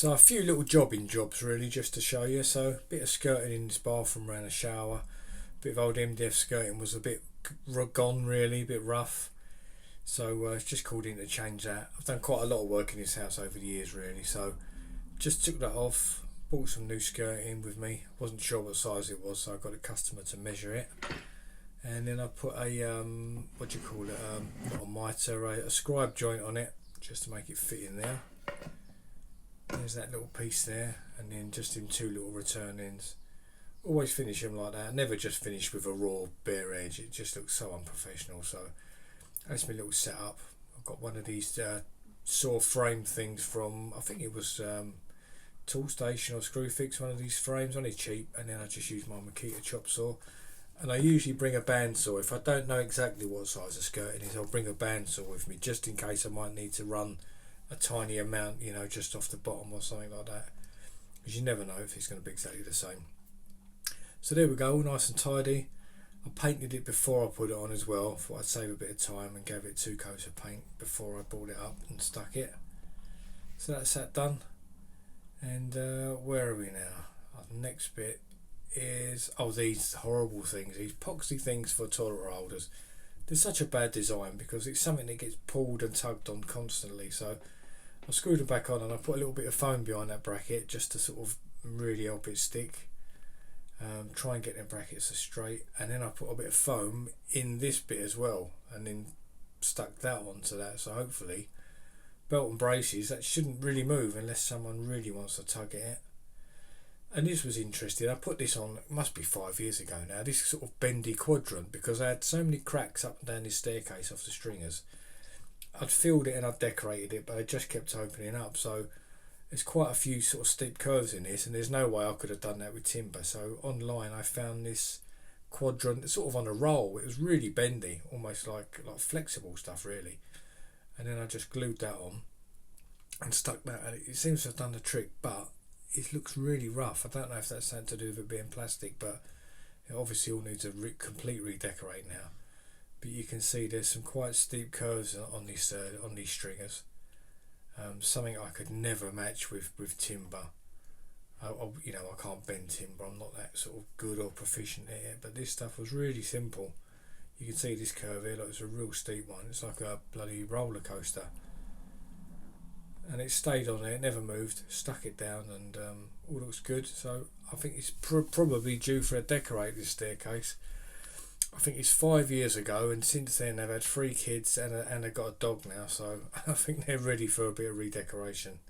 So a few little jobbing jobs really just to show you. So a bit of skirting in this bathroom around a shower. A bit of old MDF skirting was a bit gone really, a bit rough. So it's just called in to change that. I've done quite a lot of work in this house over the years really. So just took that off, bought some new skirting with me. Wasn't sure what size it was, so I got a customer to measure it. And then I put a, what do you call it, not a mitre, a scribe joint on it, just to make it fit in there. There's that little piece there, and then just in two little return ends. Always finish them like that, never just finish with a raw bare edge, it just looks so unprofessional. So that's my little setup. I've got one of these saw frame things from, I think it was Toolstation or Screwfix, one of these frames, only cheap, and then I just use my Makita chop saw. And I usually bring a bandsaw. If I don't know exactly what size the skirting is, I'll bring a bandsaw with me just in case I might need to run a tiny amount, you know, just off the bottom or something like that, because you never know if it's going to be exactly the same. So there we go, all nice and tidy. I painted it before I put it on as well. Thought I'd save a bit of time and gave it 2 coats of paint before I brought it up and stuck it. So that's that done. And where are we now? The next bit is, these horrible things, these epoxy things for toilet holders. They're such a bad design because it's something that gets pulled and tugged on constantly. So I screwed them back on and I put a little bit of foam behind that bracket just to sort of really help it stick. Try and get the brackets straight, and then I put a bit of foam in this bit as well and then stuck that onto that. So hopefully belt and braces, that shouldn't really move unless someone really wants to tug at it. And this was interesting. I put this on, it must be 5 years ago now, this sort of bendy quadrant, because I had so many cracks up and down this staircase off the stringers. I'd filled it and I'd decorated it, but it just kept opening up. So there's quite a few sort of steep curves in this, and there's no way I could have done that with timber. So online I found this quadrant sort of on a roll. It was really bendy, almost like flexible stuff really. And then I just glued that on and stuck that, and it seems to have done the trick, but it looks really rough. I don't know if that's something to do with it being plastic, but it obviously all needs a complete redecorate now. But you can see there's some quite steep curves on these stringers. Something I could never match with timber. You know, I can't bend timber. I'm not that sort of good or proficient at it. But this stuff was really simple. You can see this curve here. Like, it's a real steep one. It's like a bloody roller coaster. And it stayed on there, it never moved, stuck it down, and all looks good. So I think it's probably due for a decorate, this staircase. I think it's 5 years ago, and since then they've had 3 kids and they've got a dog now, so I think they're ready for a bit of redecoration.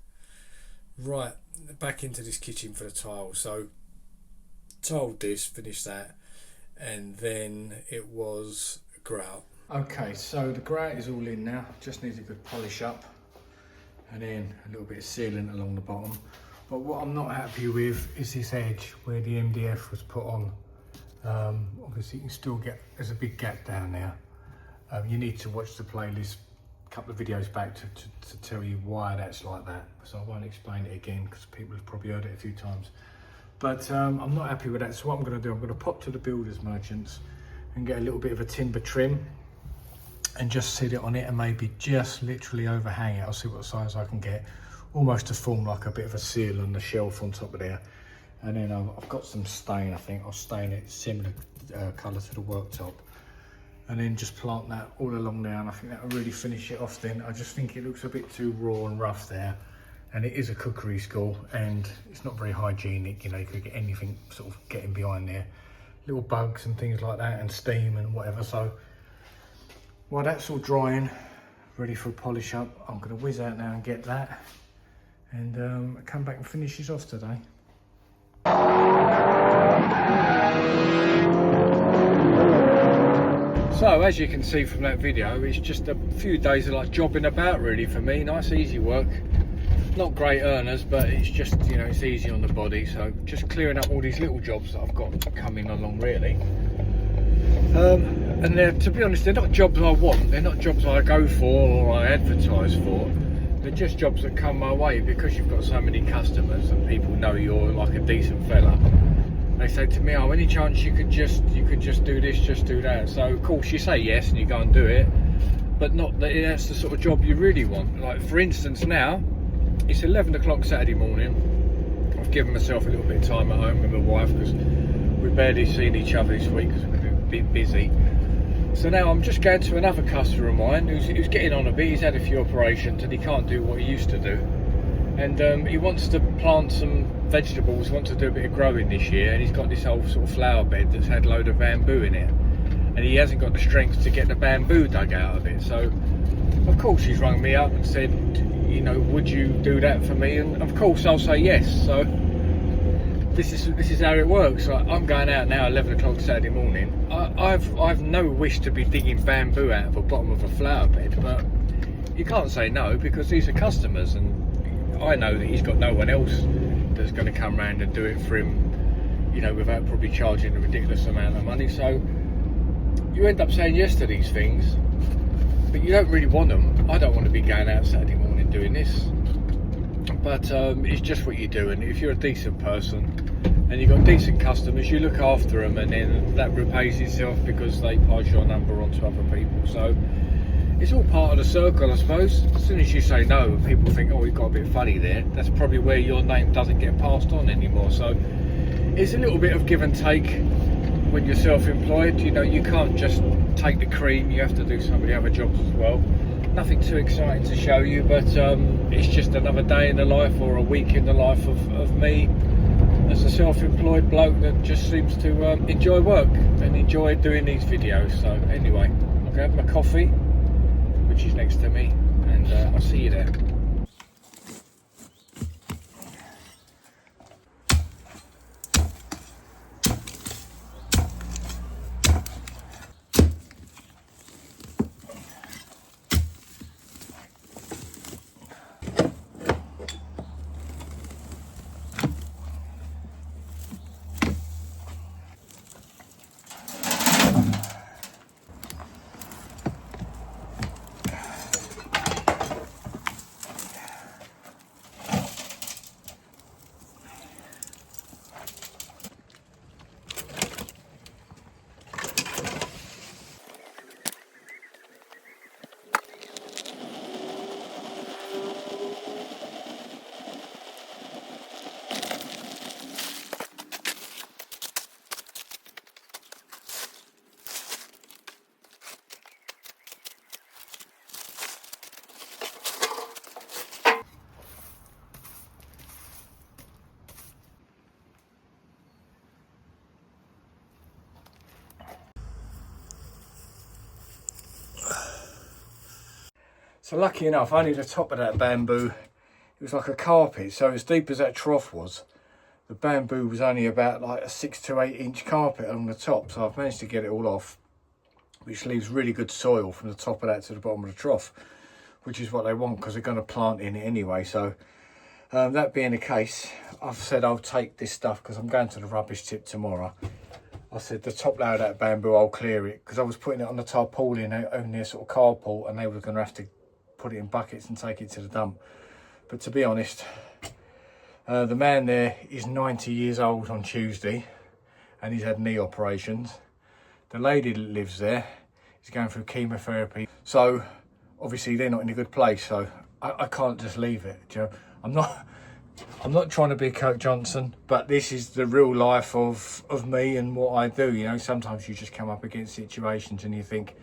Right, back into this kitchen for the tiles. So tiled this, finished that, and then it was grout. Okay, so the grout is all in now, just needs a good polish up, and then a little bit of sealant along the bottom. But what I'm not happy with is this edge where the MDF was put on. Obviously you can still get, there's a big gap down there. You need to watch the playlist a couple of videos back to tell you why that's like that. So I won't explain it again because people have probably heard it a few times. But I'm not happy with that. So what I'm going to do, I'm going to pop to the builders merchants and get a little bit of a timber trim and just sit it on it and maybe just literally overhang it. I'll see what size I can get, almost to form like a bit of a seal on the shelf on top of there. And then I've got some stain, I think I'll stain it similar colour to the worktop, and then just plant that all along there, and I think that'll really finish it off then. I just think it looks a bit too raw and rough there, and it is a cookery school and it's not very hygienic, you know, you could get anything sort of getting behind there, little bugs and things like that, and steam and whatever. So while that's all drying, ready for a polish up, I'm going to whiz out now and get that, and come back and finish this off today. So as you can see from that video, it's just a few days of like jobbing about really for me. Nice easy work, not great earners, but it's just, you know, it's easy on the body. So just clearing up all these little jobs that I've got coming along really. And they're, to be honest, they're not jobs I want, they're not jobs I go for or I advertise for. They're just jobs that come my way because you've got so many customers and people know you're like a decent fella. They say to me, oh, any chance you could just do this, just do that. So of course you say yes and you go and do it, but not that that's the sort of job you really want. Like for instance now, it's 11 o'clock Saturday morning. I've given myself a little bit of time at home with my wife because we've barely seen each other this week because we've been a bit busy. So now I'm just going to another customer of mine who's getting on a bit. He's had a few operations and he can't do what he used to do. And he wants to plant some vegetables, wants to do a bit of growing this year, and he's got this whole sort of flower bed that's had a load of bamboo in it. And he hasn't got the strength to get the bamboo dug out of it. So, of course, he's rung me up and said, you know, would you do that for me? And of course, I'll say yes. So, this is how it works. I'm going out now, 11 o'clock Saturday morning. I've no wish to be digging bamboo out of the bottom of a flower bed, but you can't say no because these are customers, and I know that he's got no one else that's going to come round and do it for him, you know, without probably charging a ridiculous amount of money. So you end up saying yes to these things, but you don't really want them. I don't want to be going out Saturday morning doing this, but it's just what you do. And if you're a decent person and you've got decent customers, you look after them, and then that repays itself because they pass your number on to other people. So it's all part of the circle, I suppose. As soon as you say no, people think, oh, you've got a bit funny there. That's probably where your name doesn't get passed on anymore. So it's a little bit of give and take when you're self-employed. You know, you can't just take the cream. You have to do some of the other jobs as well. Nothing too exciting to show you, but it's just another day in the life, or a week in the life of me as a self-employed bloke that just seems to enjoy work and enjoy doing these videos. So anyway, I'll go have my coffee, which is next to me, and I'll see you there. So lucky enough, only the top of that bamboo, it was like a carpet. So as deep as that trough was, the bamboo was only about like a 6 to 8 inch carpet along the top. So I've managed to get it all off, which leaves really good soil from the top of that to the bottom of the trough, which is what they want because they're going to plant in it anyway. So that being the case, I've said I'll take this stuff because I'm going to the rubbish tip tomorrow. I said the top layer of that bamboo, I'll clear it because I was putting it on the tarpaulin on their sort of carport, and they were going to have to put it in buckets and take it to the dump. But to be honest, the man there is 90 years old on Tuesday, and he's had knee operations. The lady that lives there is going through chemotherapy, so obviously they're not in a good place. So I can't just leave it. Do you know? I'm not trying to be Kirk Johnson, but this is the real life of me and what I do. You know, sometimes you just come up against situations and you think,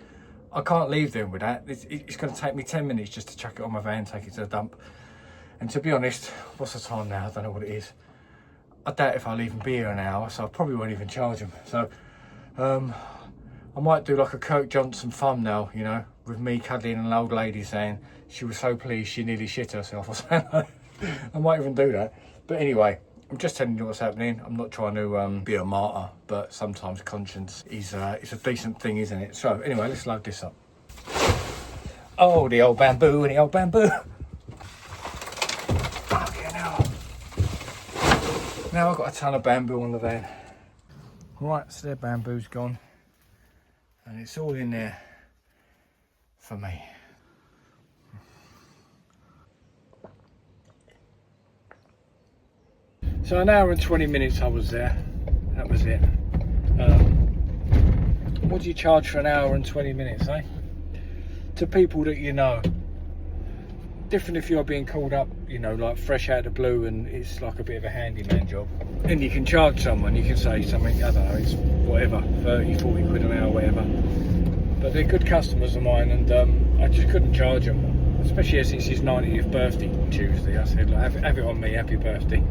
I can't leave them with that. It's going to take me 10 minutes just to chuck it on my van, take it to the dump. And to be honest, what's the time now? I don't know what it is. I doubt if I'll even be here an hour, so I probably won't even charge them. So I might do like a Kirk Johnson thumbnail, you know, with me cuddling an old lady saying she was so pleased she nearly shit herself or something. I might even do that. But anyway, I'm just telling you what's happening. I'm not trying to be a martyr, but sometimes conscience is it's a decent thing, isn't it? So anyway, let's load this up. Oh, the old bamboo and the old bamboo. Okay, now I've got a ton of bamboo on the van. Right, so their bamboo's gone, and it's all in there for me. So an hour and 20 minutes I was there. That was it. What do you charge for an hour and 20 minutes, eh? To people that you know. different if you're being called up, you know, like fresh out of the blue, and it's like a bit of a handyman job. And you can charge someone, you can say something, I don't know, it's whatever, 30, 40 quid an hour, whatever. But they're good customers of mine, and I just couldn't charge them, especially since his 90th birthday Tuesday. I said, like, have it on me, happy birthday.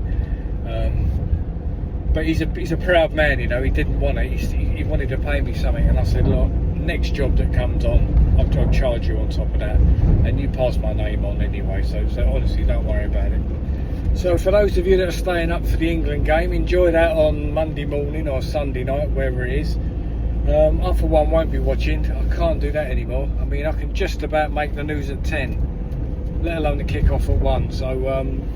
But he's a proud man, you know. He didn't want it. He wanted to pay me something, and I said, look, next job that comes on, I'll charge you on top of that, and you pass my name on anyway. So honestly, don't worry about it. So for those of you that are staying up for the England game, enjoy that on Monday morning or Sunday night, wherever it is. I for one won't be watching. I can't do that anymore. I mean, I can just about make the news at 10, let alone the kick-off at 1. So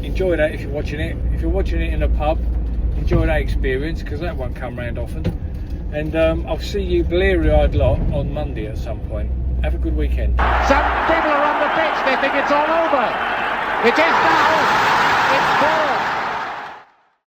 enjoy that if you're watching it. If you're watching it in a pub, enjoy that experience, because that won't come round often. And I'll see you bleary-eyed lot on Monday at some point. Have a good weekend. Some people are on the pitch, they think it's all over. It is now.